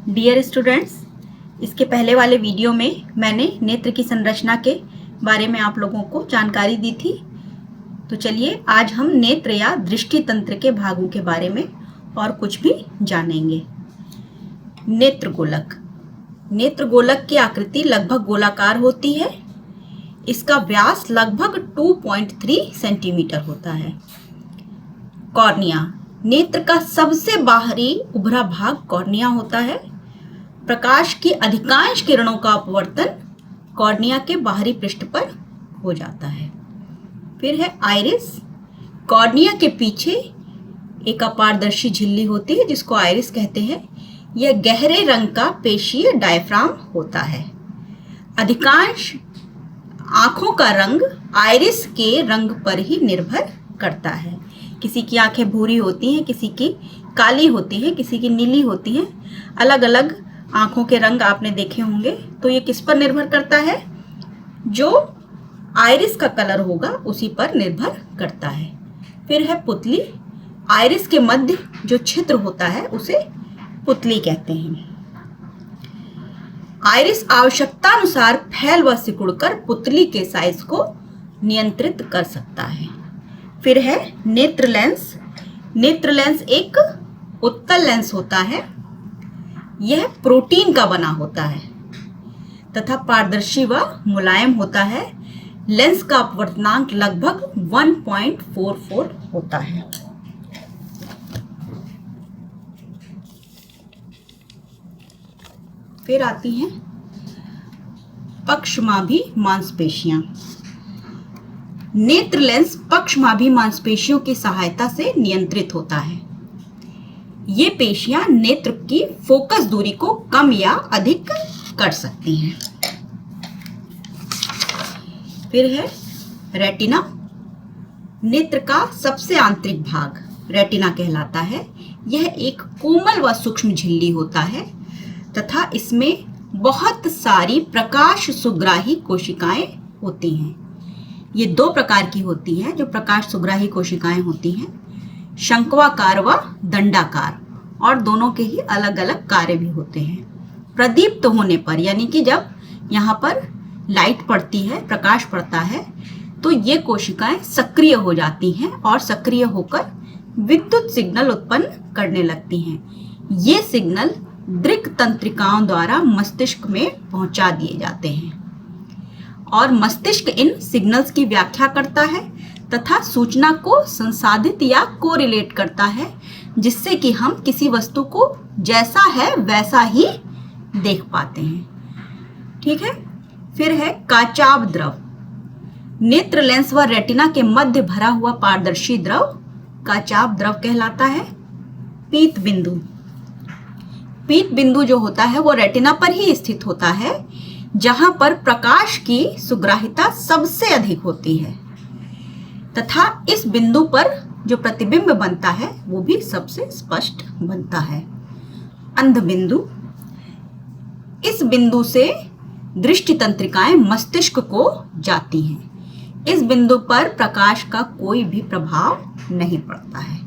Dear students, इसके पहले वाले वीडियो में मैंने नेत्र की संरचना के बारे में आप लोगों को जानकारी दी थी। तो चलिए आज हम नेत्र या दृष्टि तंत्र के भागों के बारे में और कुछ भी जानेंगे। नेत्र गोलक। नेत्र गोलक की आकृति लगभग गोलाकार होती है। इसका व्यास लगभग 2.3 सेंटीमीटर होता है। कॉर्निया। नेत्र का सबसे बाहरी उभरा भाग कॉर्निया होता है। प्रकाश की अधिकांश किरणों का अपवर्तन कॉर्निया के बाहरी पृष्ठ पर हो जाता है। फिर है आइरिस। कॉर्निया के पीछे एक अपारदर्शी झिल्ली होती है जिसको आइरिस कहते हैं। यह गहरे रंग का पेशीय डायफ्राम होता है। अधिकांश आंखों का रंग आइरिस के रंग पर ही निर्भर करता है। किसी की आंखें भूरी होती हैं, किसी की काली होती हैं, किसी की नीली होती हैं। अलग अलग आंखों के रंग आपने देखे होंगे। तो ये किस पर निर्भर करता है? जो आइरिस का कलर होगा उसी पर निर्भर करता है। फिर है पुतली। आइरिस के मध्य जो छिद्र होता है उसे पुतली कहते हैं। आइरिस आवश्यकता अनुसार फैल व सिकुड़कर पुतली के साइज को नियंत्रित कर सकता है। फिर है नेत्र लेंस। नेत्र लेंस एक उत्तल लेंस होता है। यह प्रोटीन का बना होता है तथा पारदर्शी व मुलायम होता है। लेंस का अपवर्तनांक लगभग 1.44 होता है। फिर आती हैं पक्षमाभी मांसपेशियां। नेत्र लेंस पक्षमाभी मांसपेशियों की सहायता से नियंत्रित होता है। ये पेशियां नेत्र की फोकस दूरी को कम या अधिक कर सकती हैं। फिर है रेटिना। नेत्र का सबसे आंतरिक भाग रेटिना कहलाता है। यह एक कोमल व सूक्ष्म झिल्ली होता है तथा इसमें बहुत सारी प्रकाश सुग्राही कोशिकाएं होती हैं। ये दो प्रकार की होती हैं जो प्रकाश सुग्राही कोशिकाएं होती हैं, शंक्वाकार व दंडाकार, और दोनों के ही अलग अलग कार्य भी होते हैं। प्रदीप्त होने पर, यानी कि जब यहाँ पर लाइट पड़ती है, प्रकाश पड़ता है, तो ये कोशिकाएं सक्रिय हो जाती हैं और सक्रिय होकर विद्युत सिग्नल उत्पन्न करने लगती हैं। ये सिग्नल दृक् तंत्रिकाओं द्वारा मस्तिष्क में पहुंचा दिए जाते हैं और मस्तिष्क इन सिग्नल्स की व्याख्या करता है तथा सूचना को संसाधित या कोरिलेट करता है, जिससे कि हम किसी वस्तु को जैसा है वैसा ही देख पाते हैं। ठीक है। फिर है काचाभ द्रव। नेत्र लेंस व रेटिना के मध्य भरा हुआ पारदर्शी द्रव काचाभ द्रव कहलाता है। पीत बिंदु। पीत बिंदु जो होता है वो रेटिना पर ही स्थित होता है, जहां पर प्रकाश की सुग्राहिता सबसे अधिक होती है तथा इस बिंदु पर जो प्रतिबिंब बनता है वो भी सबसे स्पष्ट बनता है। अंध बिंदु। इस बिंदु से दृष्टि तंत्रिकाएं मस्तिष्क को जाती हैं। इस बिंदु पर प्रकाश का कोई भी प्रभाव नहीं पड़ता है।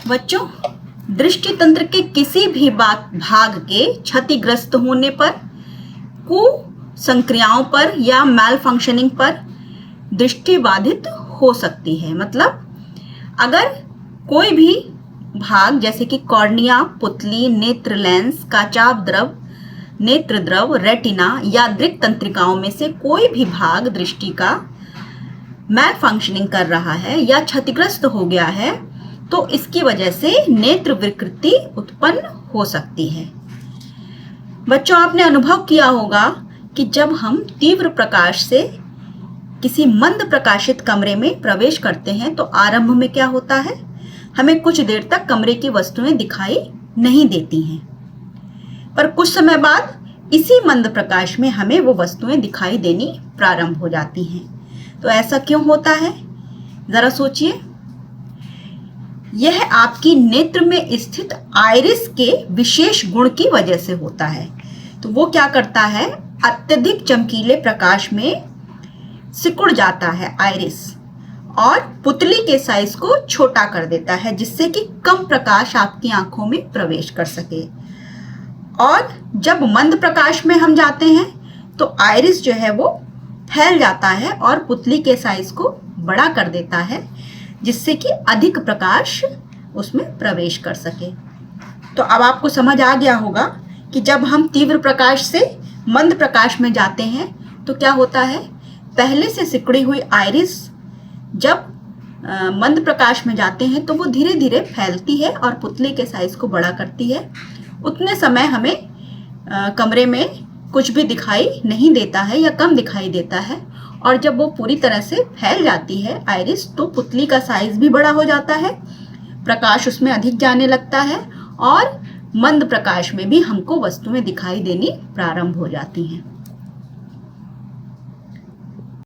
बच्चों, दृष्टि तंत्र के किसी भी भाग के क्षतिग्रस्त होने पर, कुसंक्रियाओं पर या मैल फंक्शनिंग पर दृष्टि बाधित हो सकती है। मतलब अगर कोई भी भाग जैसे कि कॉर्निया, पुतली, नेत्र लेंस, काचाभ द्रव, नेत्र द्रव, रेटिना या दृक् तंत्रिकाओं में से कोई भी भाग दृष्टि का मैल फंक्शनिंग कर रहा है या क्षतिग्रस्त हो गया है, तो इसकी वजह से नेत्र विकृति उत्पन्न हो सकती है। बच्चों, आपने अनुभव किया होगा कि जब हम तीव्र प्रकाश से किसी मंद प्रकाशित कमरे में प्रवेश करते हैं तो आरंभ में क्या होता है, हमें कुछ देर तक कमरे की वस्तुएं दिखाई नहीं देती हैं, पर कुछ समय बाद इसी मंद प्रकाश में हमें वो वस्तुएं दिखाई देनी प्रारंभ हो जाती हैं। तो ऐसा क्यों होता है, जरा सोचिए। यह आपकी नेत्र में स्थित आइरिस के विशेष गुण की वजह से होता है। तो वो क्या करता है, अत्यधिक चमकीले प्रकाश में सिकुड़ जाता है आइरिस और पुतली के साइज को छोटा कर देता है, जिससे कि कम प्रकाश आपकी आंखों में प्रवेश कर सके। और जब मंद प्रकाश में हम जाते हैं तो आइरिस जो है वो फैल जाता है और पुतली के साइज को बड़ा कर देता है, जिससे कि अधिक प्रकाश उसमें प्रवेश कर सके। तो अब आपको समझ आ गया होगा कि जब हम तीव्र प्रकाश से मंद प्रकाश में जाते हैं तो क्या होता है। पहले से सिकुड़ी हुई आइरिस जब मंद प्रकाश में जाते हैं तो वो धीरे धीरे फैलती है और पुतली के साइज को बड़ा करती है। उतने समय हमें कमरे में कुछ भी दिखाई नहीं देता है या कम दिखाई देता है, और जब वो पूरी तरह से फैल जाती है आइरिस तो पुतली का साइज भी बड़ा हो जाता है, प्रकाश उसमें अधिक जाने लगता है और मंद प्रकाश में भी हमको वस्तुएं दिखाई देनी प्रारंभ हो जाती हैं।